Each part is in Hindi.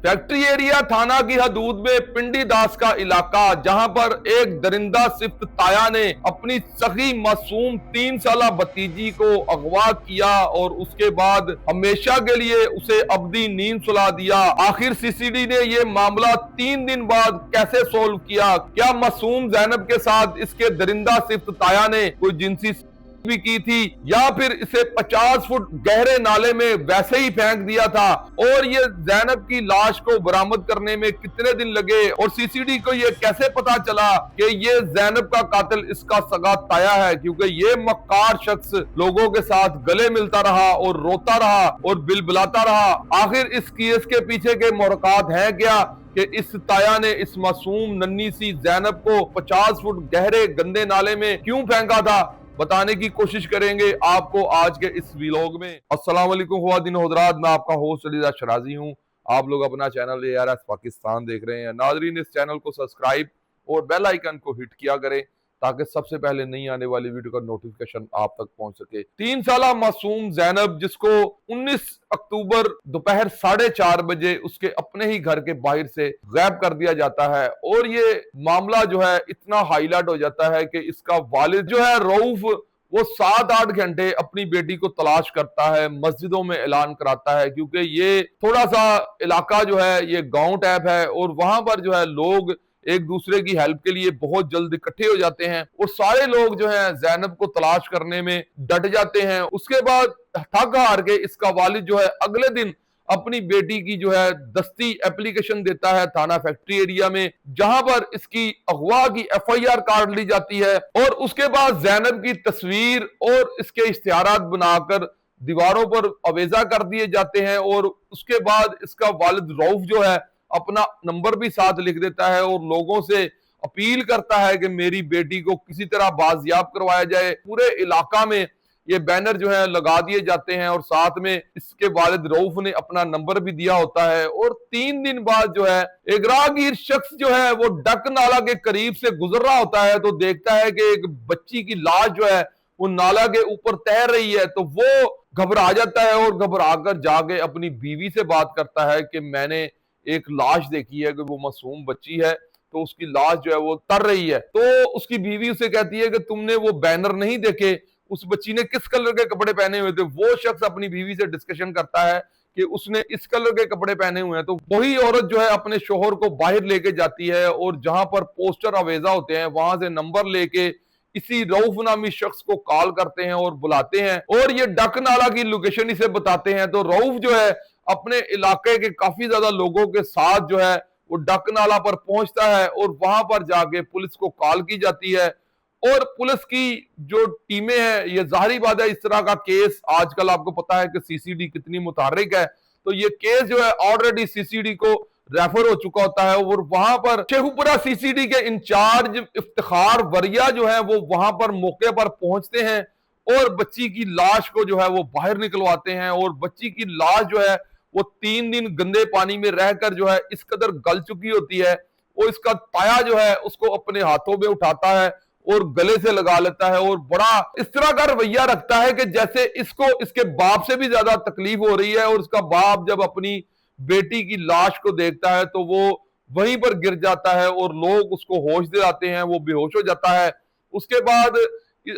फैक्ट्री एरिया थाना की हदूद में पिंडी दास का इलाका, जहां पर एक दरिंदा सिफ्त ताया ने अपनी सगी मासूम 3 साला भतीजी को अगवा किया और उसके बाद हमेशा के लिए उसे अब्दी नींद सुला दिया। आखिर सीसीडी ने ये मामला 3 दिन बाद कैसे सोल्व किया? क्या मासूम जैनब के साथ इसके दरिंदा सिफ्त ताया ने कोई जिनसी भी की थी या फिर इसे 50 फुट गहरे नाले में वैसे ही फेंक दिया था? और ये जैनब की लाश को बरामद करने में कितने दिन लगे और सीसीडी को ये कैसे पता चला कि ये जैनब का कातिल इसका सगा ताया है? क्योंकि ये मक्कार शख्स लोगों के साथ गले मिलता रहा और रोता रहा और बिलबिलाता रहा। आखिर इस केस के पीछे के मुहरकात हैं क्या कि इस ताया ने इस मासूम नन्ही सी जैनब को 50 फुट गहरे गंदे नाले में क्यों फेंका था? बताने की कोशिश करेंगे आपको आज के इस व्लॉग में। अस्सलाम वालेकुम ख्वातीन व हज़रात, मैं आपका होस्ट अलीज़ा शराजी हूँ। आप लोग अपना चैनल ARS पाकिस्तान देख रहे हैं। नाजरीन, इस चैनल को सब्सक्राइब और बेल आइकन को हिट किया करें ताकि सबसे पहले नई आने वाली वीडियो का नोटिफिकेशन आप तक पहुंच सके। 3 साला मासूम जैनब, जिसको 19 अक्टूबर दोपहर 4:30 बजे उसके अपने ही घर के बाहर से गायब कर दिया जाता है और ये मामला जो है इतना हाईलाइट हो जाता है कि इसका वालिद जो है रऊफ, वो 7-8 घंटे अपनी बेटी को तलाश करता है, मस्जिदों में ऐलान कराता है, क्योंकि ये थोड़ा सा इलाका जो है ये गांव टाइप है और वहां पर जो है लोग एक दूसरे की हेल्प के लिए बहुत जल्द इकट्ठे हो जाते हैं और सारे लोग जो हैं जैनब को तलाश करने में डट जाते हैं। उसके बाद थक हार के इसका वालिद जो है अगले दिन अपनी बेटी की जो है दस्ती एप्लीकेशन देता है थाना फैक्ट्री एरिया में, जहां पर इसकी अगवा की FIR काट ली जाती है और उसके बाद जैनब की तस्वीर और इसके इश्तिहारात बनाकर दीवारों पर अवेजा कर दिए जाते हैं और उसके बाद इसका वालिद रऊफ जो है अपना नंबर भी साथ लिख देता है और लोगों से अपील करता है कि मेरी बेटी को किसी तरह बाजियाब करवाया जाए। पूरे इलाका में ये बैनर जो है लगा दिए जाते हैं और साथ में इसके वालिद रऊफ ने अपना नंबर भी दिया होता है। और 3 दिन बाद जो है एक राहगीर शख्स जो है वो डक नाला के करीब से गुजर रहा होता है तो देखता है कि एक बच्ची की लाश जो है वो नाला के ऊपर तैर रही है, तो वो घबरा जाता है और घबरा कर जाके अपनी बीवी से बात करता है कि मैंने एक लाश देखी है कि वो मासूम बच्ची है, तो उसकी लाश जो है वो तर रही है। तो उसकी बीवी उसे कहती है कि तुमने वो बैनर नहीं देखे, उस बच्ची ने किस कलर के कपड़े पहने हुए थे? वो शख्स अपनी बीवी से डिस्कशन करता है कि उसने इस कलर के कपड़े पहने हुए हैं। तो वही औरत जो है अपने शोहर को बाहर लेके जाती है और जहां पर पोस्टर अवेजा होते हैं वहां से नंबर लेके इसी रऊफ नामी शख्स को कॉल करते हैं और बुलाते हैं और ये डक नाला की लोकेशन इसे बताते हैं। तो रऊफ जो है अपने इलाके के काफी ज्यादा लोगों के साथ जो है वो डक नाला पर पहुंचता है और वहां पर जाके पुलिस को कॉल की जाती है और पुलिस की जो टीमें हैं, ये जाहिर बात है इस तरह का केस आजकल आपको पता है कि सीसीडी कितनी मुतहर्रिक है, तो ये केस जो है ऑलरेडी सीसीडी को रेफर हो चुका होता है और वहां पर शेखुपुरा सीसीडी के इंचार्ज इफ्तिखार वरिया जो है वो वहां पर मौके पर पहुंचते हैं और बच्ची की लाश को जो है वो बाहर निकलवाते हैं। और बच्ची की लाश जो है वो 3 दिन गंदे पानी में रहकर जो है इस कदर गल चुकी होती है, वो इसका ताया जो है उसको अपने हाथों में उठाता है और गले से लगा लेता है और बड़ा इस तरह का रवैया रखता है कि जैसे इसको इसके बाप से भी ज्यादा तकलीफ हो रही है। और उसका बाप जब अपनी बेटी की लाश को देखता है तो वो वहीं पर गिर जाता है और लोग उसको होश दिलाते हैं, वो बेहोश हो जाता है। उसके बाद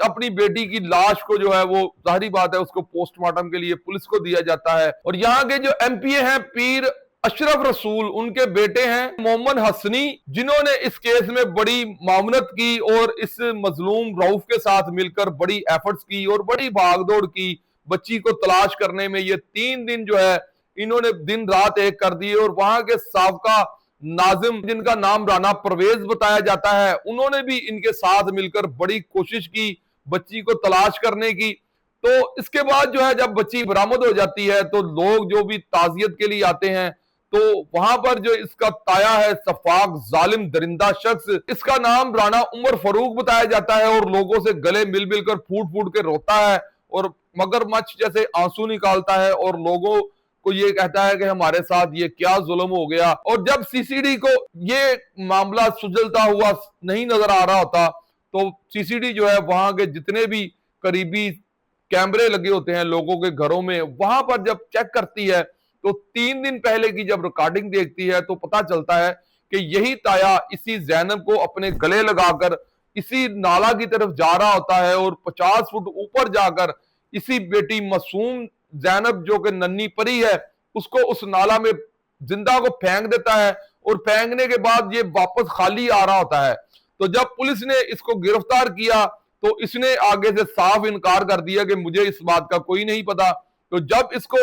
अपनी बेटी की लाश को जो है वो जाहिर बात है उसको पोस्टमार्टम के लिए पुलिस को दिया जाता है। और यहाँ के जो MPA हैं पीर अशरफ रसूल, उनके बेटे हैं मोहम्मद हसनी, जिन्होंने इस केस में बड़ी मामनत की और इस मजलूम रऊफ के साथ मिलकर बड़ी एफर्ट्स की और बड़ी भागदौड़ की बच्ची को तलाश करने में। ये 3 दिन जो है इन्होंने दिन रात एक कर दिए और वहां के साबका नाजिम, जिनका नाम राना परवेज बताया जाता है, उन्होंने भी इनके साथ मिलकर बड़ी कोशिश की बच्ची को तलाश करने की। तो इसके बाद जो है जब बच्ची बरामद हो जाती है तो लोग जो भी ताजियत के लिए आते हैं तो वहां पर जो इसका ताया है सफाक जालिम दरिंदा शख्स, इसका नाम राणा उमर फरूक बताया जाता है और लोगों से गले मिल मिलकर फूट फूट के रोता है और मगरमच्छ जैसे आंसू निकालता है और लोगों को ये कहता है कि हमारे साथ ये क्या जुल्म हो गया। और जब सीसीडी को ये मामला सुलझता हुआ नहीं नजर आ रहा होता तो सीसीडी जो है वहां के जितने भी करीबी कैमरे लगे होते हैं लोगों के घरों में, वहां पर जब चेक करती है तो 3 दिन पहले की जब रिकॉर्डिंग देखती है तो पता चलता है कि यही ताया इसी जैनब को अपने गले लगाकर इसी नाला की तरफ जा रहा होता है और 50 फुट ऊपर जाकर इसी बेटी मासूम जैनब जो कि नन्ही परी है उसको उस नाला में जिंदा को फेंक देता है और फेंकने के बाद ये वापस खाली आ रहा होता है। तो जब पुलिस ने इसको गिरफ्तार किया तो इसने आगे से साफ इनकार कर दिया कि मुझे इस बात का कोई नहीं पता। तो जब इसको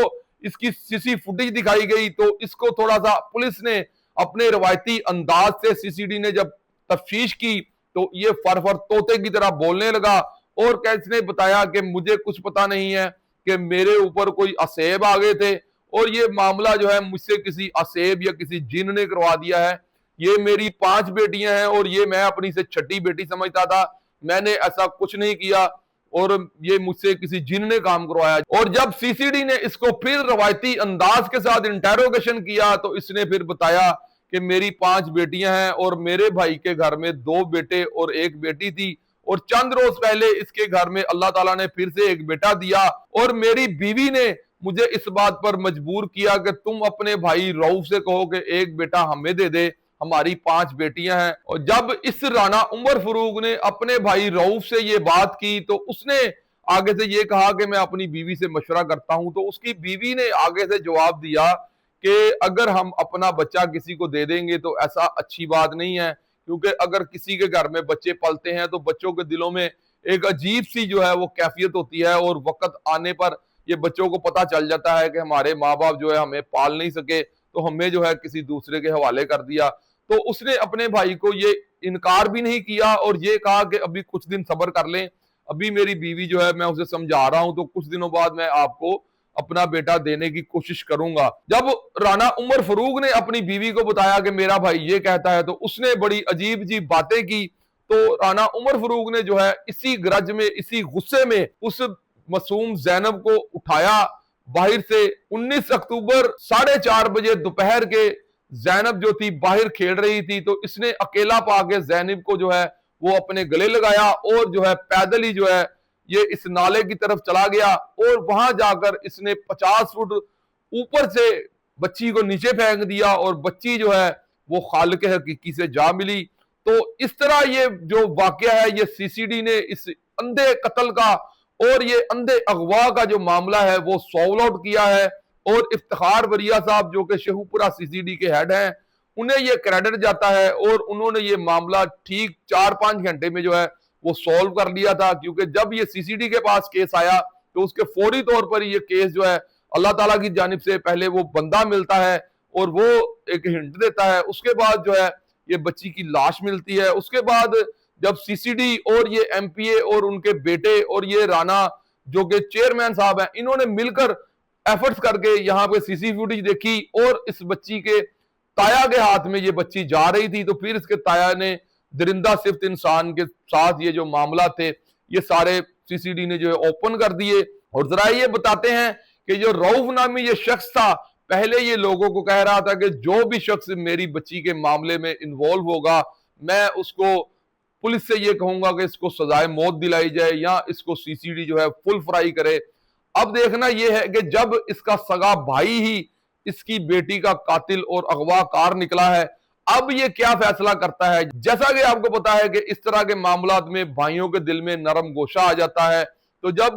इसकी सीसी फुटेज दिखाई गई तो इसको थोड़ा सा पुलिस ने अपने रवायती अंदाज से सीसीडी ने जब तफ्तीश की तो ये फर तोते की तरह बोलने लगा और इसने बताया कि मुझे कुछ पता नहीं है कि मेरे ऊपर कोई असेब आ गए थे और ये मामला जो है मुझसे किसी असेब या किसी जिन ने करवा दिया है। ये मेरी 5 बेटियां हैं और ये मैं अपनी से छठी बेटी समझता था, मैंने ऐसा कुछ नहीं किया और ये मुझसे किसी जिन ने काम करवाया। और जब सीसीडी ने इसको फिर रवायती अंदाज के साथ इंटेरोगेशन किया तो इसने फिर बताया कि मेरी 5 बेटियां हैं और मेरे भाई के घर में 2 बेटे और 1 बेटी थी और चंद रोज पहले इसके घर में अल्लाह ताला ने फिर से 1 बेटा दिया और मेरी बीवी ने मुझे इस बात पर मजबूर किया कि तुम अपने भाई रऊफ से कहो कि 1 बेटा हमें दे दे, हमारी 5 बेटियां हैं। और जब इस राना उमर फरूक ने अपने भाई रऊफ से ये बात की तो उसने आगे से ये कहा कि मैं अपनी बीवी से मशवरा करता हूं। तो उसकी बीवी ने आगे से जवाब दिया कि अगर हम अपना बच्चा किसी को दे देंगे तो ऐसा अच्छी बात नहीं है, क्योंकि अगर किसी के घर में बच्चे पलते हैं तो बच्चों के दिलों में एक अजीब सी जो है वो कैफियत होती है और वक्त आने पर ये बच्चों को पता चल जाता है कि हमारे माँ बाप जो है हमें पाल नहीं सके तो हमें जो है किसी दूसरे के हवाले कर दिया। तो उसने अपने भाई को ये इनकार भी नहीं किया और ये कहा कि अभी कुछ दिन सब्र कर लें, अभी मेरी बीवी जो है मैं उसे समझा रहा हूं तो कुछ दिनों बाद मैं आपको अपना बेटा देने की कोशिश करूंगा। जब राना उमर फरूक ने अपनी बीवी को बताया कि मेरा भाई ये कहता है तो उसने बड़ी अजीब अजीब बातें की। तो राना उमर फरूक ने जो है इसी गरज में इसी गुस्से में उस मासूम जैनब को उठाया बाहर से। 19 अक्टूबर 4:30 बजे दोपहर के जैनब जो थी बाहर खेल रही थी तो इसने अकेला पाके जैनब को जो है वो अपने गले लगाया और जो है पैदल ही जो है ये इस नाले की तरफ चला गया और वहां जाकर इसने 50 फुट ऊपर से बच्ची को नीचे फेंक दिया और बच्ची जो है वो खालिक हकीकी से जा मिली। तो इस तरह ये जो वाकया है ये सीसीडी ने इस अंधे कत्ल का और ये अंधे अगवा का जो मामला है वो सॉल्व आउट किया है और इफ्तिखार वरिया साहब जो कि शेखुपुरा सीसीडी के हेड हैं उन्हें ये क्रेडिट जाता है और उन्होंने ये मामला ठीक 4-5 घंटे में जो है वो सॉल्व कर लिया था। क्योंकि जब ये सीसीडी के पास केस आया तो उसके फौरी तौर पर ये केस जो है अल्लाह ताला की जानिब से पहले वो बंदा मिलता है और वो एक हिंट देता है, उसके बाद जो है ये बच्ची की लाश मिलती है। उसके बाद जब सीसीडी और ये एमपीए और उनके बेटे और ये राना जो कि चेयरमैन साहब हैं इन्होंने मिलकर एफर्ट्स करके यहाँ पे सीसी फुटेज देखी और इस बच्ची के ताया के हाथ में ये बच्ची जा रही थी तो फिर इसके ताया ने दरिंदा सिफ्त इंसान के साथ ये जो मामला थे ये सारे सीसीडी ने जो है ओपन कर दिए। और जरा ये बताते हैं कि जो रऊफ नामी ये शख्स था पहले ये लोगों को कह रहा था कि जो भी शख्स मेरी बच्ची के मामले में इन्वॉल्व होगा मैं उसको पुलिस से ये कहूंगा कि इसको सजाए मौत दिलाई जाए या इसको सीसीडी जो है फुल फ्राई करे। अब देखना यह है कि जब इसका सगा भाई ही इसकी बेटी का कातिल और अगवाकार निकला है अब ये क्या फैसला करता है। जैसा कि आपको पता है कि इस तरह के मामलात में भाइयों के दिल में नरम गोशा आ जाता है। तो जब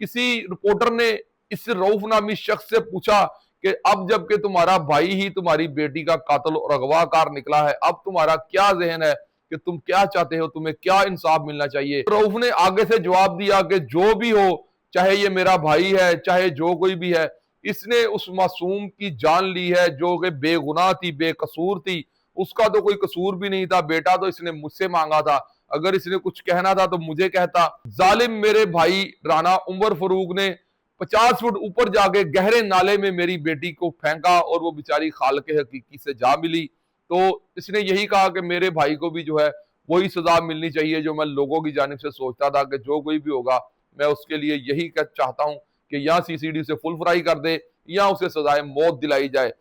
किसी रिपोर्टर ने इस रऊफ नामी शख्स से पूछा कि अब जबकि तुम्हारा भाई ही तुम्हारी बेटी का कातिल और अगवाकार निकला है अब तुम्हारा क्या जहन है कि तुम क्या चाहते हो, तुम्हें क्या इंसाफ मिलना चाहिए। रऊफ ने आगे से जवाब दिया कि जो भी हो, चाहे ये मेरा भाई है चाहे जो कोई भी है, इसने उस मासूम की जान ली है जो कि बेगुनाह थी बेकसूर थी, उसका तो कोई कसूर भी नहीं था, बेटा तो इसने मुझसे मांगा था, अगर इसने कुछ कहना था तो मुझे कहता। जालिम मेरे भाई राना उमर फरूक ने 50 फुट ऊपर जाके गहरे नाले में मेरी बेटी को फेंका और वो बेचारी खालिक हकीकी से जा मिली। तो इसने यही कहा कि मेरे भाई को भी जो है वही सजा मिलनी चाहिए जो मैं लोगों की जानिब से सोचता था कि जो कोई भी होगा मैं उसके लिए यही चाहता हूं कि या सीसीडी से फुल फ्राई कर दे या उसे सजाए मौत दिलाई जाए।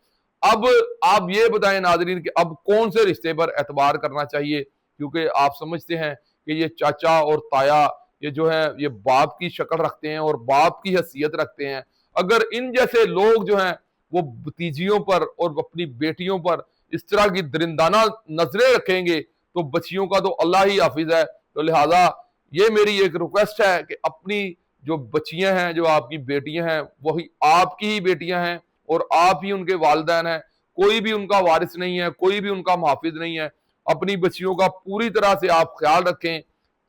अब आप ये बताएं नाजरीन कि अब कौन से रिश्ते पर एतबार करना चाहिए, क्योंकि आप समझते हैं कि ये चाचा और ताया ये जो है ये बाप की शक्ल रखते हैं और बाप की हैसियत रखते हैं। अगर इन जैसे लोग जो हैं वो भतीजियों पर और अपनी बेटियों पर इस तरह की दरिंदाना नजरें रखेंगे तो बच्चियों का तो अल्लाह ही हाफिज है। तो लिहाजा ये मेरी एक रिक्वेस्ट है कि अपनी जो बच्चियां हैं, जो आपकी बेटियां हैं, वही आपकी ही बेटियां हैं और आप ही उनके वालिदैन हैं। कोई भी उनका वारिस नहीं है, कोई भी उनका मुहाफिज नहीं है। अपनी बच्चियों का पूरी तरह से आप ख्याल रखें।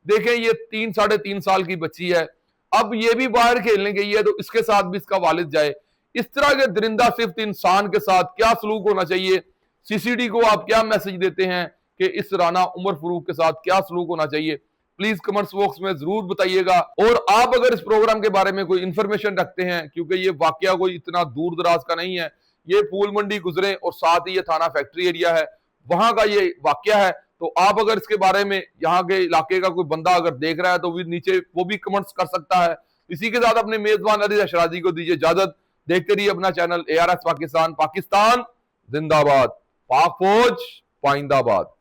देखें, ये 3 साढ़े 3 साल की बच्ची है, अब ये भी बाहर खेलने गई है तो इसके साथ भी इसका वालिद जाए। इस तरह के दरिंदा सिर्फ इंसान के साथ क्या सलूक होना चाहिए? सीसीडी को आप क्या मैसेज देते हैं कि इस राना उमर फरूक के साथ क्या सलूक होना चाहिए? प्लीज कमेंट्स बॉक्स में जरूर बताइएगा। और आप अगर इस प्रोग्राम के बारे में कोई इंफॉर्मेशन रखते हैं, क्योंकि ये वाकया कोई इतना दूर दराज का नहीं है, ये फूल मंडी गुजरे और साथ ही ये थाना फैक्ट्री एरिया है, वहां का ये वाकया है। तो आप अगर इसके बारे में, यहाँ के इलाके का कोई बंदा अगर देख रहा है तो भी नीचे वो भी कमेंट्स कर सकता है। इसी के साथ अपने मेजबान अली अशराजी को दीजिए इजाजत। देखते रहिए अपना चैनल ARS पाकिस्तान। पाकिस्तान जिंदाबाद, पाक फौज पाइंदाबाद।